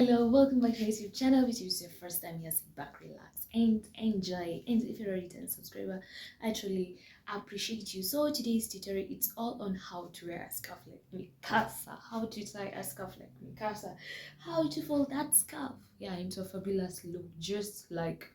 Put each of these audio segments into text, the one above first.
Hello, welcome back to my YouTube channel. If it is your first time here, sit back, relax, and enjoy. And if you're already a subscriber, I truly appreciate you. So today's tutorial, it's all on how to wear a scarf like Mikasa, how to tie a scarf like Mikasa, how to fold that scarf, yeah, into a fabulous look, just like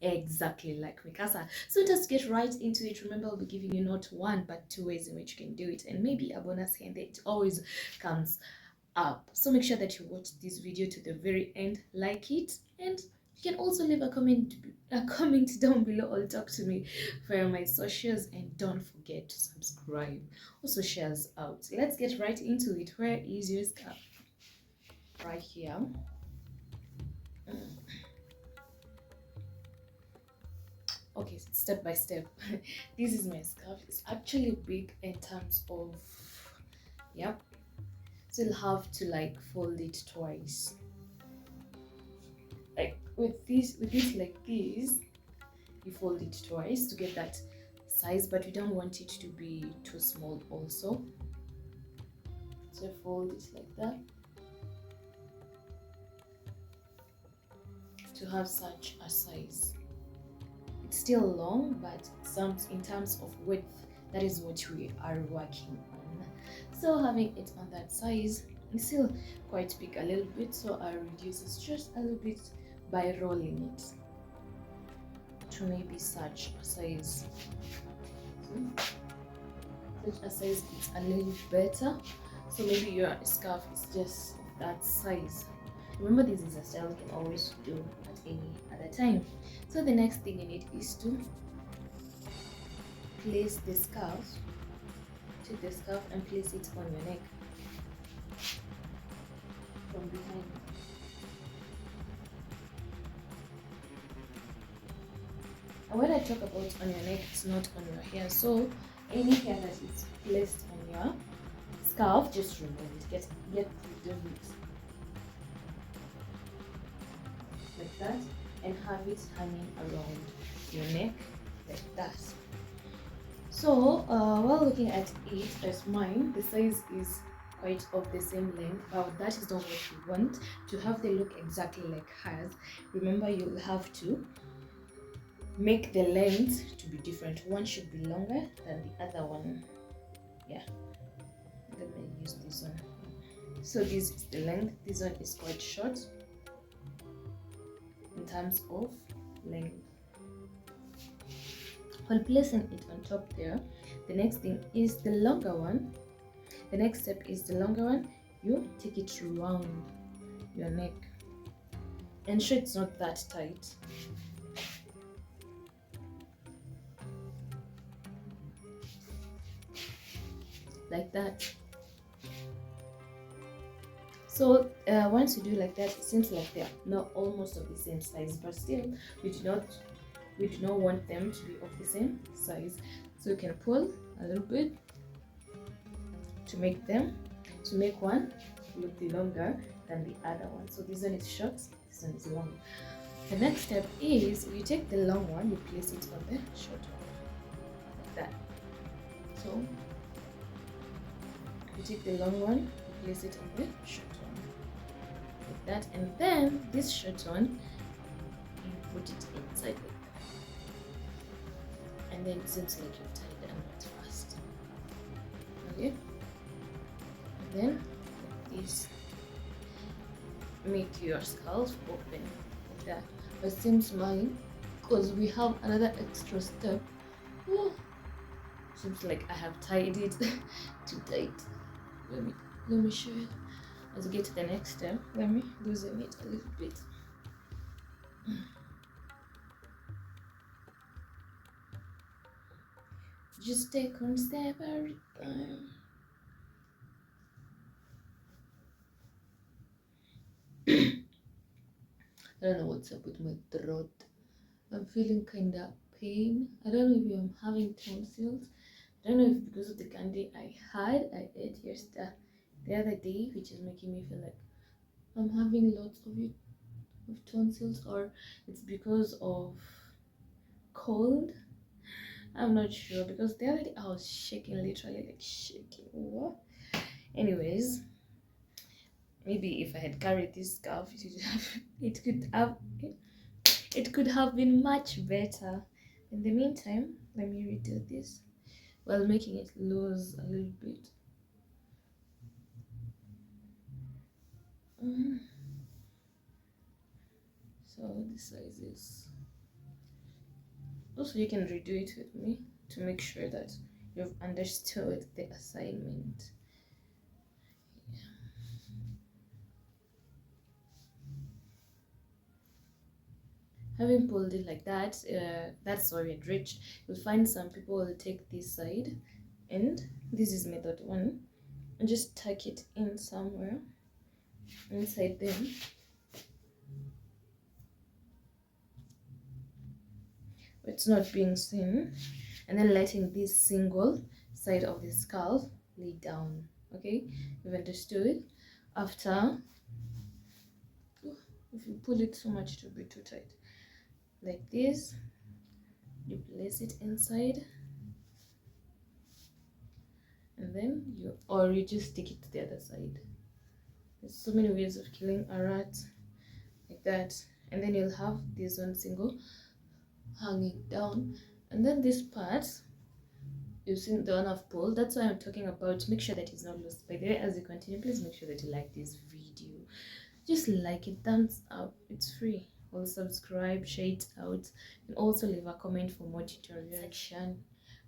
exactly like Mikasa. So let's get right into it. Remember, I'll be giving you not one but two ways in which you can do it, and maybe a bonus here and there. It always comes up. So make sure that you watch this video to the very end, like it, and you can also leave a comment down below or talk to me via my socials, and don't forget to subscribe. Also shares out. Let's get right into it. Where is your scarf? Right here. Okay, step by step. This is my scarf. It's actually big in terms of, yep, so you'll have to like fold it twice, like with it like this. You fold it twice to get that size, but we don't want it to be too small also, so fold it like that to have such a size. It's still long, but in terms of width, that is what we are working on. So having it on that size is still quite big a little bit, so I reduce it just a little bit by rolling it to maybe such a size. Such a size is a little better. So maybe your scarf is just that size. Remember, this is a style you can always do at any other time. So the next thing you need is to place the scarf, take the scarf and place it on your neck from behind. And when I talk about on your neck, it's not on your hair. So any hair that is placed on your scarf, just remove it. Get rid of it like that, and have it hanging around your neck like that. So while looking at it, as mine, the size is quite of the same length, but that is not what we want. To have the look exactly like hers, remember you'll have to make the length to be different. One should be longer than the other one. Yeah, let me use this one. So this is the length, this one is quite short in terms of length. While placing it on top there, the next thing is the longer one. The next step is the longer one. You take it around your neck. Ensure it's not that tight. Like that. So once you do like that, it seems like they're not almost of the same size, but still we do not want them to be of the same size. So you can pull a little bit to make one look longer than the other one. So this one is short, this one is long. The next step is you take the long one, you place it on the short one like that. So you take the long one, you place it on the short one like that, and then this short one you put it inside like that, and then it seems like you've tied the knot fast. Okay, and then like this, make your scarf open like that. But seems mine, because we have another extra step. Seems like I have tied it too tight. Let me show you. As we get to the next step, let me loosen it a little bit. Just take one step at a time. I don't know what's up with my throat. I'm feeling kinda pain. I don't know if I'm having tonsils. I don't know if because of the candy I ate yesterday, the other day, which is making me feel like I'm having lots of tonsils, or it's because of cold. I'm not sure, because the other day I was shaking, literally like shaking. What? Anyways, Maybe if I had carried this scarf, it could have it could have been much better. In the meantime, let me redo this while making it loose a little bit. So the sizes. Also, you can redo it with me to make sure that you've understood the assignment. Having pulled it like that, that's where it reached. You'll find some people will take this side, and this is method 1, and just tuck it in somewhere inside them. It's not being seen, and then letting this single side of the scarf lay down. Okay, you've understood. After, if you pull it too much, it will be too tight. Like this, you place it inside, and then you just stick it to the other side. There's so many ways of killing a rat, like that. And then you'll have this one single hanging down, and then this part, you've seen the one I've pulled. That's why I'm talking about. Make sure that it's not lost. By the way, as you continue, please make sure that you like this video. Just like it, thumbs up, it's free. Or subscribe, share it out, and also leave a comment for more tutorial section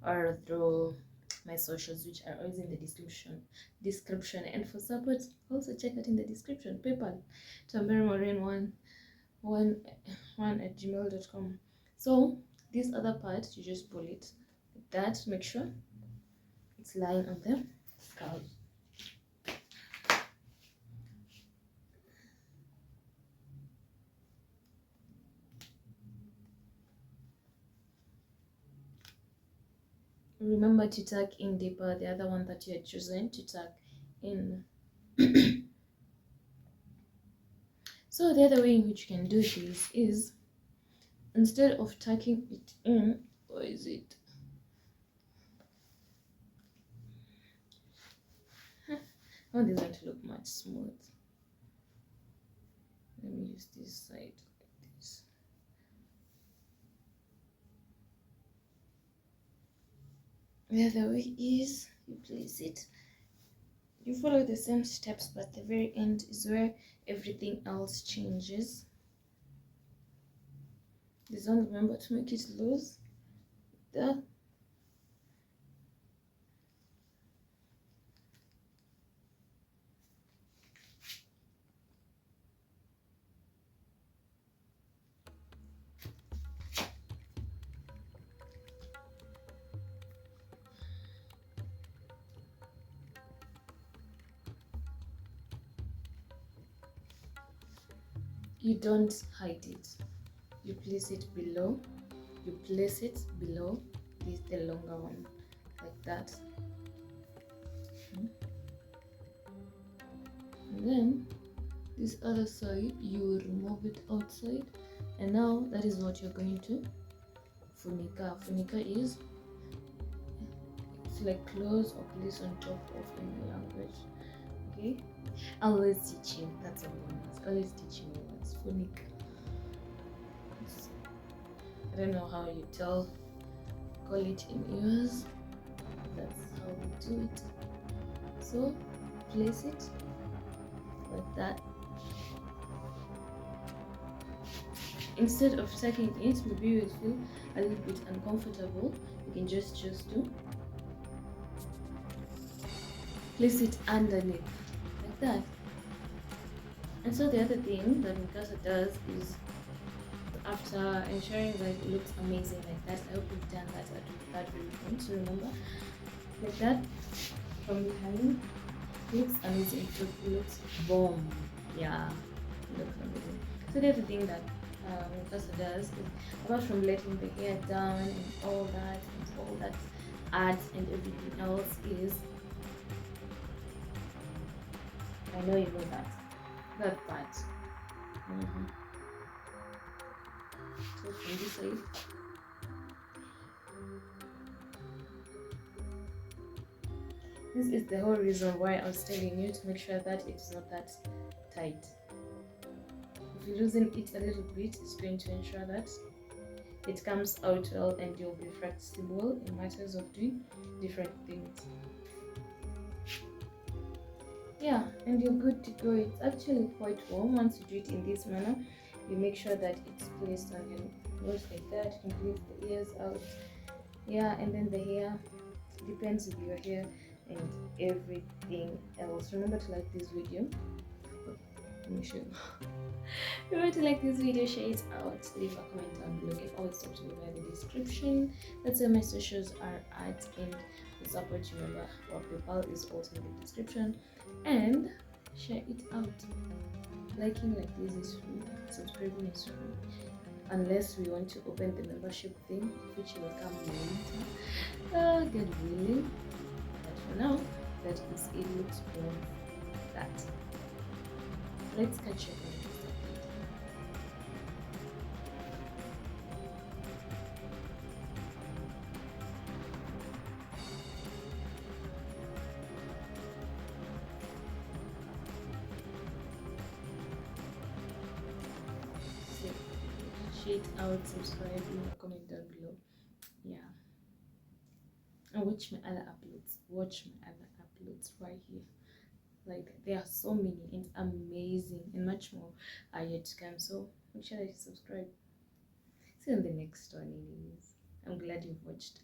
or through my socials, which are always in the description. And for support, also check that in the description. PayPal, tamberimorain1 at gmail.com. So this other part, you just pull it like that. Make sure it's lying on the scalp. Remember to tuck in deeper, the other one that you had chosen to tuck in. So the other way in which you can do this is, instead of tucking it in, or is it? I want this one to look much smooth. Let me use this side like this. The other way is, you place it, you follow the same steps, but the very end is where everything else changes. This one, remember to make it loose. There. You don't hide it. You place it below. You place it below this, the longer one, like that. And then this other side, you remove it outside, and now that is what you're going to funika. Funika is, it's like close or place on top of any language. Okay, always teach you. That's a bonus. Always teaching you what's funika. I don't know how you call it in yours. That's how we do it. So place it like that. Instead of tucking it, maybe you will feel a little bit uncomfortable. You can just choose to place it underneath like that. And so the other thing that Mikasa does is, after ensuring that it looks amazing like that, I hope you've done that at that very point. So remember, like that, from behind, it looks amazing. It looks bomb. Yeah, it looks amazing. So the other thing that Mikasa does is, apart from letting the hair down and all that art and everything else, is, I know you know that part. So from this side, this is the whole reason why I was telling you to make sure that it's not that tight. If you loosen it a little bit, it's going to ensure that it comes out well and you'll be flexible in matters of doing different things. Yeah, and you're good to go. It's actually quite warm. Once you do it in this manner, you make sure that it's placed on your nose like that. You can leave the ears out. Yeah, and then the hair depends with your hair and everything else. Remember to like this video. Let me show you. Remember to like this video, share it out, leave a comment down below. You can always talk to me via the description. That's where my socials are at, and the support, remember, our PayPal is also in the description. And share it out. Liking like this is free, subscribing is free. Unless we want to open the membership thing, which will come later. God willing. But for now, that is it. Looks from that. Let's catch up on the next update. So, share it out, subscribe, leave a comment down below. Yeah. And watch my other uploads. Watch my other uploads right here. Like, there are so many and amazing and much more are yet to come. So make sure that you subscribe. See you on the next one. Anyways, I'm glad you've watched.